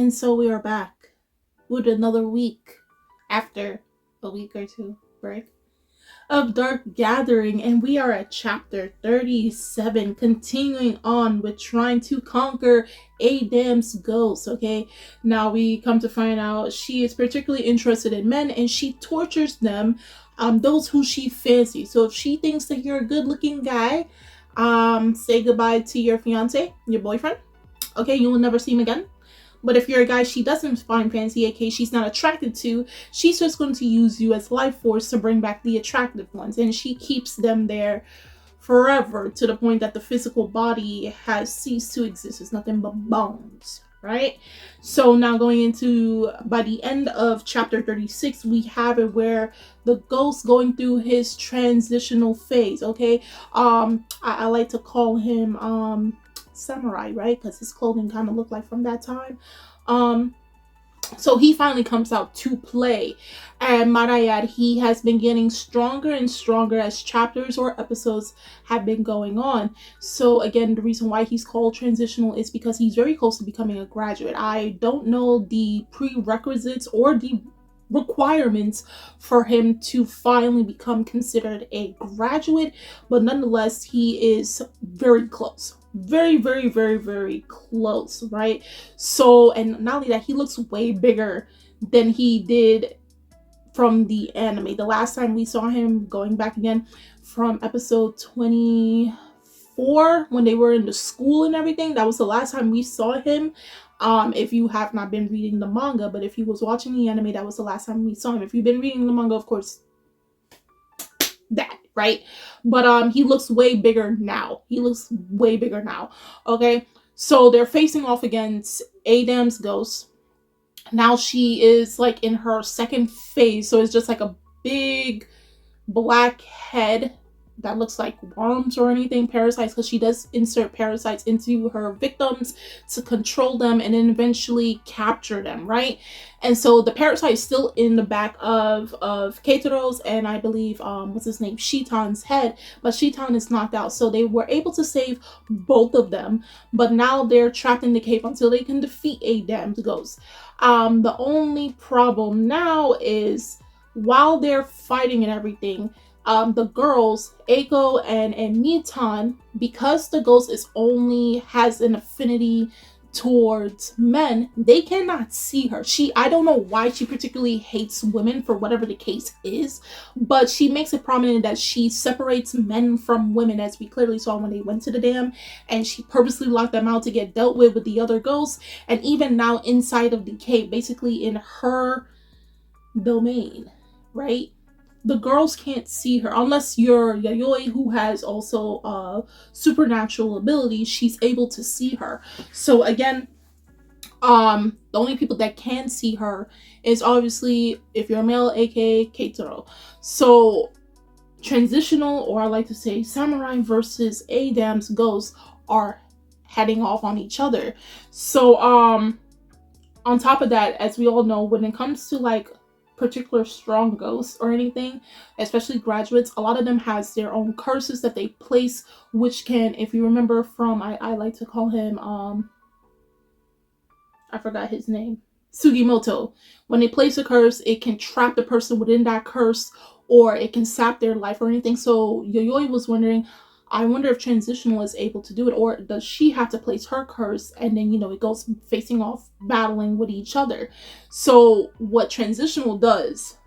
And so we are back with another week after a week or two break of Dark Gathering, and we are at chapter 37, continuing on with trying to conquer Adam's ghost. Okay, now we come to find out she is particularly interested in men, and she tortures them, those who she fancies. So if she thinks that you're a good-looking guy, say goodbye to your fiance, your boyfriend. Okay, you will never see him again. But if you're a guy she doesn't find fancy, aka she's not attracted to, she's just going to use you as life force to bring back the attractive ones. And she keeps them there forever to the point that the physical body has ceased to exist. It's nothing but bones, right? So now going into, by the end of chapter 36, we have it where the ghost going through his transitional phase, okay? I like to call him, samurai, right? Because his clothing kind of looked like from that time. So he finally comes out to play, and might I add, he has been getting stronger and stronger as chapters or episodes have been going on. So again, the reason why he's called Transitional is because he's very close to becoming a graduate. I don't know the prerequisites or the requirements for him to finally become considered a graduate, but nonetheless he is very close, very close, right? So, and not only that, he looks way bigger than he did from the anime. The last time we saw him, going back again from episode 24 when they were in the school and everything, that was the last time we saw him. If you have not been reading the manga, but if you was watching the anime, that was the last time we saw him. If you've been reading the manga, of course, that, right? But he looks way bigger now. Okay, so they're facing off against Adam's ghost. Now she is like in her second phase, so it's just like a big black head that looks like worms or anything, parasites, because she does insert parasites into her victims to control them and then eventually capture them, right? And so the parasite is still in the back of Keitero's and I believe what's his name, Shitan's head, but Shitan is knocked out. So they were able to save both of them, but now they're trapped in the cave until they can defeat Adam's ghost. The only problem now is while they're fighting and everything, the girls, Eiko and Mitan, because the ghost has an affinity towards men, they cannot see her. I don't know why she particularly hates women, for whatever the case is, but she makes it prominent that she separates men from women, as we clearly saw when they went to the dam, and she purposely locked them out to get dealt with the other ghosts. And even now inside of the cave, basically in her domain, right? The girls can't see her unless you're Yayoi, who has also supernatural abilities. She's able to see her. So again, the only people that can see her is obviously if you're a male, aka Keitaro. So Transitional, or I like to say Samurai versus Adam's ghost, are heading off on each other. So on top of that, as we all know, when it comes to like particular strong ghosts or anything, especially graduates, a lot of them has their own curses that they place, which can, if you remember from, I like to call him, I forgot his name, Sugimoto. When they place a curse, it can trap the person within that curse, or it can sap their life or anything. So Yayoi was wondering, I wonder if Transitional is able to do it, or does she have to place her curse and then, it goes facing off, battling with each other. So what Transitional does,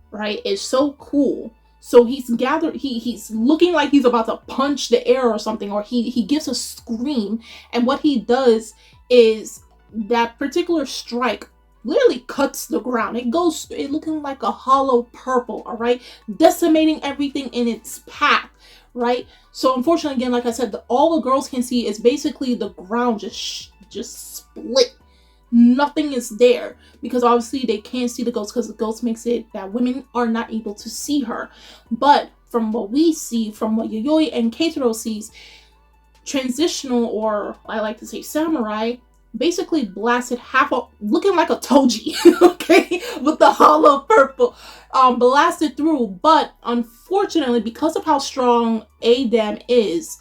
right, is so cool. So he's looking like he's about to punch the air or something, or he gives a scream, and what he does is that particular strike literally cuts the ground. It looking like a hollow purple, all right, decimating everything in its path. Right, so unfortunately, again, like I said, all the girls can see is basically the ground just split. Nothing is there because obviously they can't see the ghost, because the ghost makes it that women are not able to see her. But from what we see, from what Yayoi and Keitaro sees, Transitional, or I like to say Samurai, basically blasted looking like a Toji, okay, with the hollow purple, blasted through. But unfortunately, because of how strong Adam is,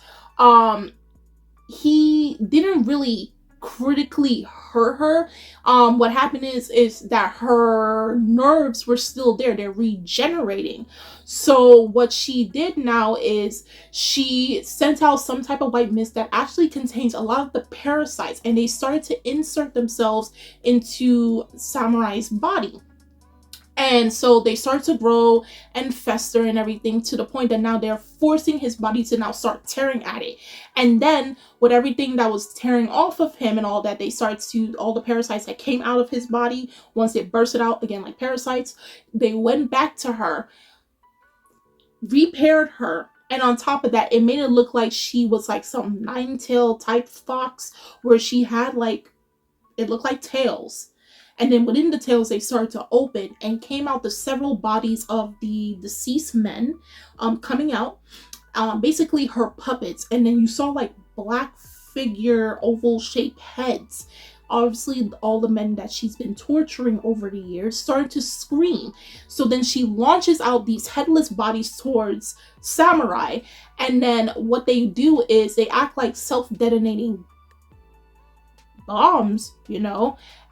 he didn't really critically hurt her. What happened is that her nerves were still there. They're regenerating. So what she did now is she sent out some type of white mist that actually contains a lot of the parasites, and they started to insert themselves into Samurai's body. And so they start to grow and fester and everything, to the point that now they're forcing his body to now start tearing at it. And then with everything that was tearing off of him and all that, they start to, all the parasites that came out of his body, once it bursted out again like parasites, they went back to her, repaired her. And on top of that, it made it look like she was like some nine-tailed type fox, where she had like, it looked like tails. And then within the tails, they started to open, and came out the several bodies of the deceased men coming out, basically her puppets. And then you saw like black figure oval shaped heads. Obviously all the men that she's been torturing over the years started to scream. So then she launches out these headless bodies towards Samurai, and then what they do is they act like self-detonating bombs,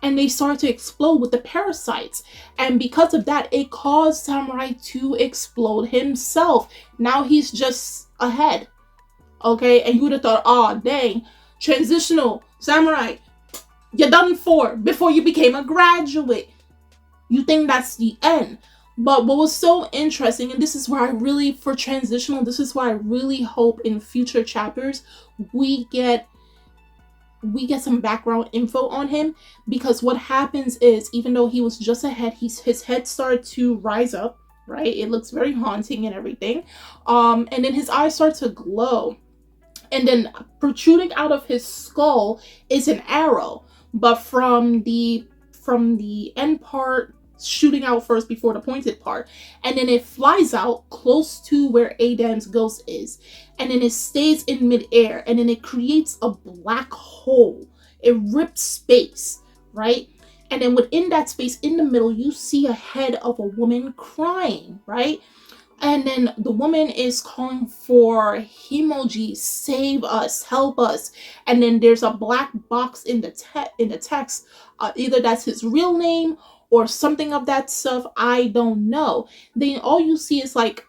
and they start to explode with the parasites. And because of that, it caused Samurai to explode himself. Now he's just a head. Okay, and you would have thought, oh dang, Transitional, Samurai, you're done for before you became a graduate. You think that's the end. But what was so interesting, and this is where I really, for Transitional, this is why I really hope in future chapters we get some background info on him. Because what happens is, even though he was just a head, his head started to rise up, right? It looks very haunting and everything. And then his eyes start to glow. And then protruding out of his skull is an arrow. But from the end part, shooting out first before the pointed part, and then it flies out close to where Adam's ghost is, and then it stays in midair, and then it creates a black hole. It rips space, right? And then within that space, in the middle, you see a head of a woman crying, right? And then the woman is calling for Himoji, save us, help us. And then there's a black box in the text. Either that's his real name or something of that stuff. I don't know. Then all you see is like,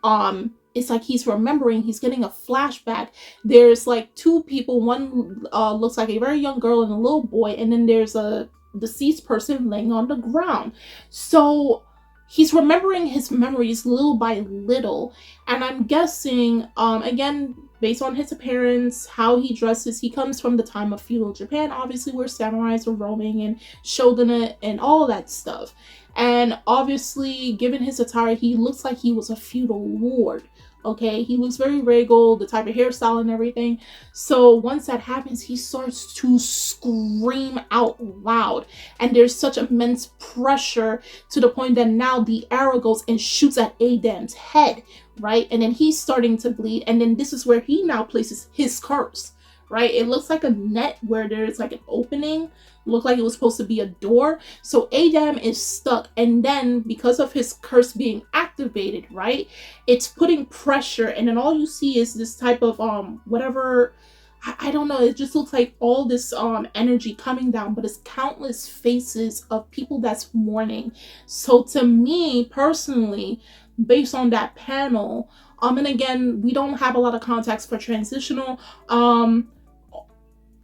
it's like he's remembering, he's getting a flashback. There's like two people. One looks like a very young girl and a little boy. And then there's a deceased person laying on the ground. So he's remembering his memories little by little. And I'm guessing, again, based on his appearance, how he dresses, he comes from the time of feudal Japan, obviously, where samurais were roaming and shogunate and all that stuff. And obviously, given his attire, he looks like he was a feudal lord. Okay, he looks very regal, the type of hairstyle and everything. So once that happens, he starts to scream out loud. And there's such immense pressure to the point that now the arrow goes and shoots at Adam's head, right? And then he's starting to bleed. And then this is where he now places his curse, right? It looks like a net where there's like an opening. Looked like it was supposed to be a door. So Adam is stuck, and then because of his curse being activated, right, it's putting pressure, and then all you see is this type of whatever, I don't know, it just looks like all this energy coming down, but it's countless faces of people that's mourning. So to me personally, based on that panel, and again, we don't have a lot of context for Transitional,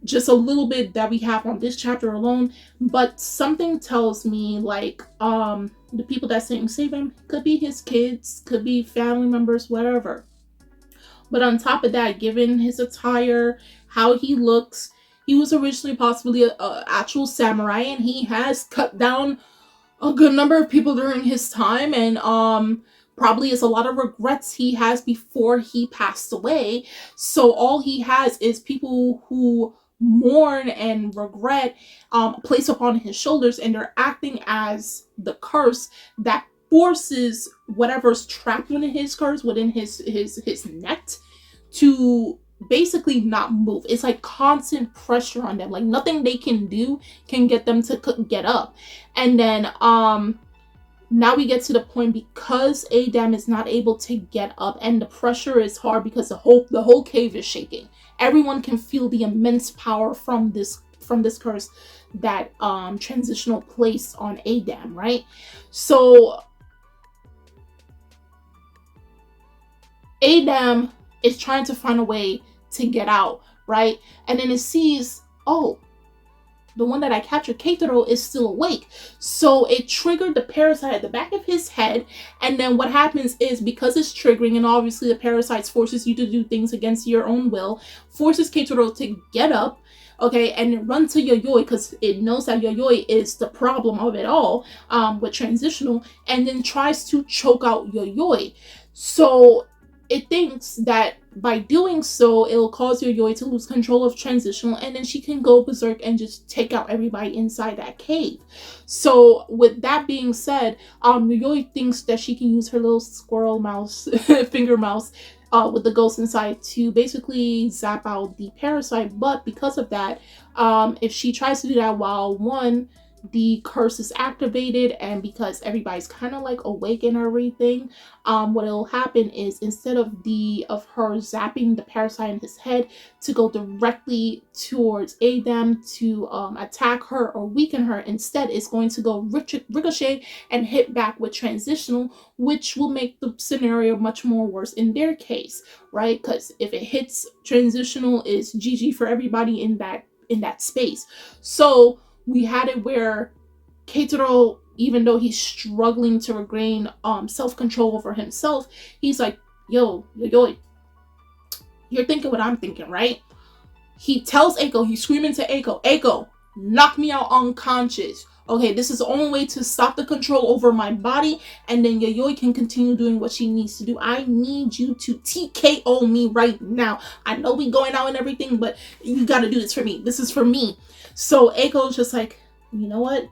just a little bit that we have on this chapter alone, but something tells me like the people that saying save him could be his kids, could be family members, whatever. But on top of that, given his attire, how he looks, he was originally possibly a actual samurai, and he has cut down a good number of people during his time, and probably is a lot of regrets he has before he passed away. So all he has is people who mourn and regret placed upon his shoulders, and they're acting as the curse that forces whatever's trapped within his curse, within his net, to basically not move. It's like constant pressure on them, like nothing they can do can get them to get up. And then now we get to the point, because Adam is not able to get up, and the pressure is hard because the whole cave is shaking. Everyone can feel the immense power from this from this curse that Transitional placed on Adam, right? So Adam is trying to find a way to get out, right? And then it sees, oh, the one that I captured, Keitaro, is still awake. So it triggered the parasite at the back of his head. And then what happens is, because it's triggering, and obviously the parasite forces you to do things against your own will, forces Keitaro to get up, okay, and run to Yayoi, because it knows that Yayoi is the problem of it all, with Transitional, and then tries to choke out Yayoi. So it thinks that by doing so, it'll cause Yayoi to lose control of Transitional, and then she can go berserk and just take out everybody inside that cave. So with that being said, Yayoi thinks that she can use her little squirrel mouse, finger mouse, with the ghost inside to basically zap out the parasite. But because of that, if she tries to do that while the curse is activated, and because everybody's kind of like awake and everything, what will happen is, instead of her zapping the parasite in his head to go directly towards Adam to attack her or weaken her, instead it's going to go ricochet and hit back with Transitional, which will make the scenario much more worse in their case, right? Because if it hits Transitional, it's GG for everybody in that space. So we had it where Keitaro, even though he's struggling to regain self-control over himself, he's like, yo, you're thinking what I'm thinking, right? He tells Eiko, he's screaming to Eiko, knock me out unconscious. Okay, this is the only way to stop the control over my body, and then Yayoi can continue doing what she needs to do. I need you to TKO me right now. I know we going out and everything, but you gotta do this for me. This is for me. So Eiko's just like, you know what?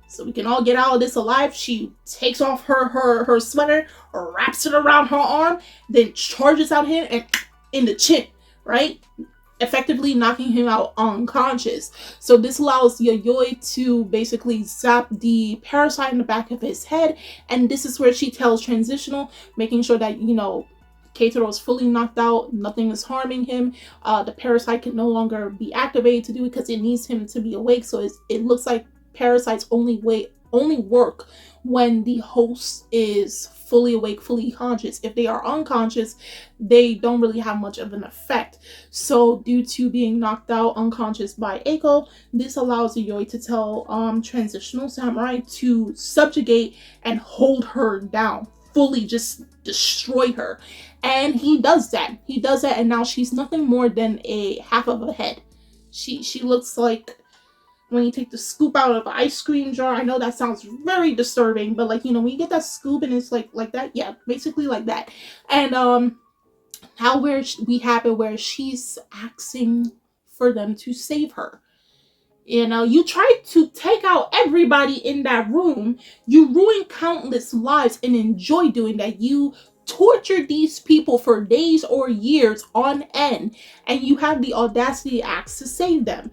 So we can all get out of this alive. She takes off her sweater, wraps it around her arm, then charges out him and in the chin, right? Effectively knocking him out unconscious. So this allows Yayoi to basically zap the parasite in the back of his head. And this is where she tells Transitional, making sure that, Keitaro is fully knocked out, nothing is harming him. The parasite can no longer be activated to do it because it needs him to be awake. So it looks like parasites only work when the host is fully awake, fully conscious. If they are unconscious, they don't really have much of an effect. So due to being knocked out unconscious by Eiko, this allows Yayoi to tell Transitional Samurai to subjugate and hold her down, fully just destroy her. And he does that. And now she's nothing more than a half of a head. She looks like when you take the scoop out of an ice cream jar. I know that sounds very disturbing, but when you get that scoop and it's like that, yeah, basically like that. And now we have it where she's asking for them to save her. You tried to take out everybody in that room. You ruined countless lives and enjoy doing that. You tortured these people for days or years on end, and you have the audacity to ask to save them.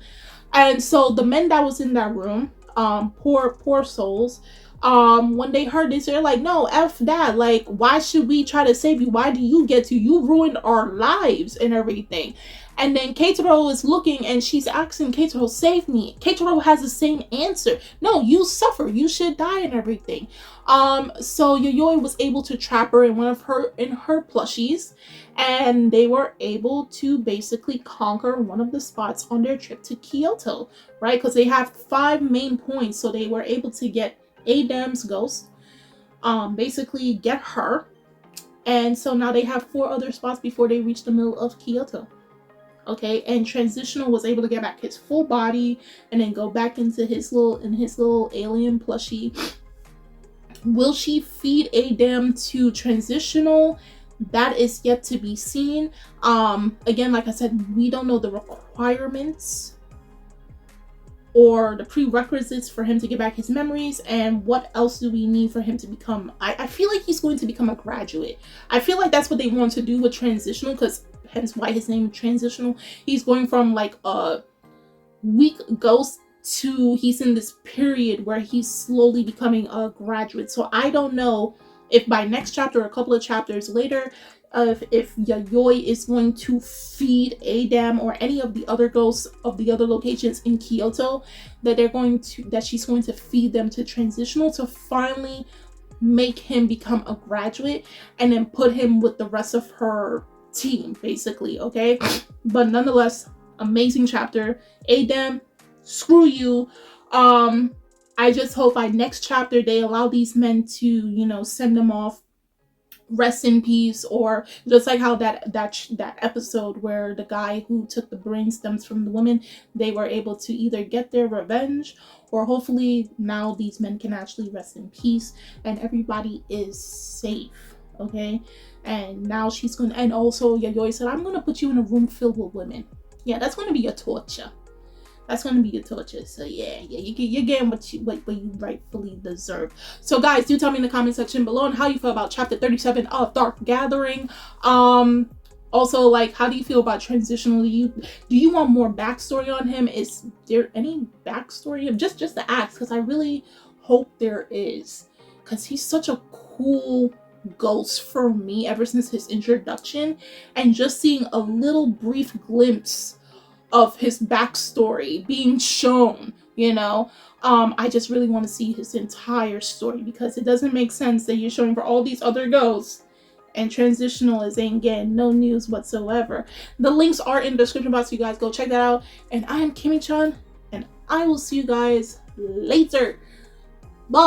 And so the men that was in that room, poor souls, when they heard this, they're like, no, F that. Like, why should we try to save you? Why do you get to? You ruined our lives and everything. And then Keitaro is looking and she's asking Keitaro, save me. Keitaro has the same answer. No, you suffer. You should die and everything. So Yayoi was able to trap her in her plushies, and they were able to basically conquer one of the spots on their trip to Kyoto, right? Because they have 5 main points. So they were able to get Adam's ghost, basically get her. And so now they have 4 other spots before they reach the middle of Kyoto. Okay, and Transitional was able to get back his full body and then go back into his little alien plushie. Will she feed Adam to Transitional? That is yet to be seen. Again, like I said, we don't know the requirements or the prerequisites for him to get back his memories, and what else do we need for him to become. I feel like he's going to become a graduate. I feel like that's what they want to do with Transitional, because hence why his name is Transitional. He's going from like a weak ghost to he's in this period where he's slowly becoming a graduate. So I don't know if by next chapter or a couple of chapters later, of if Yayoi is going to feed Adam or any of the other ghosts of the other locations in Kyoto, that she's going to feed them to Transitional to finally make him become a graduate and then put him with the rest of her team, basically, okay? But nonetheless, amazing chapter. Adam, screw you. I just hope by next chapter they allow these men to, you know, send them off, rest in peace, or just like how that episode where the guy who took the brain stems from the women, they were able to either get their revenge, or hopefully now these men can actually rest in peace and everybody is safe, okay? And now she's gonna, and also Yayoi said, I'm gonna put you in a room filled with women. Yeah, that's gonna be your torture. That's going to be your torture. So yeah, you're getting what you rightfully deserve. So guys, do tell me in the comment section below on how you feel about chapter 37 of Dark Gathering. Also, like, how do you feel about Transitional? Do you want more backstory on him? Is there any backstory? Just to ask, because I really hope there is, because he's such a cool ghost for me ever since his introduction, and just seeing a little brief glimpse of his backstory being shown, you know, I just really want to see his entire story, because it doesn't make sense that you're showing for all these other ghosts and Transitional is ain't getting no news whatsoever. The links are in the description box, so you guys go check that out. And I am Kimmy-chan, and I will see you guys later. Bye.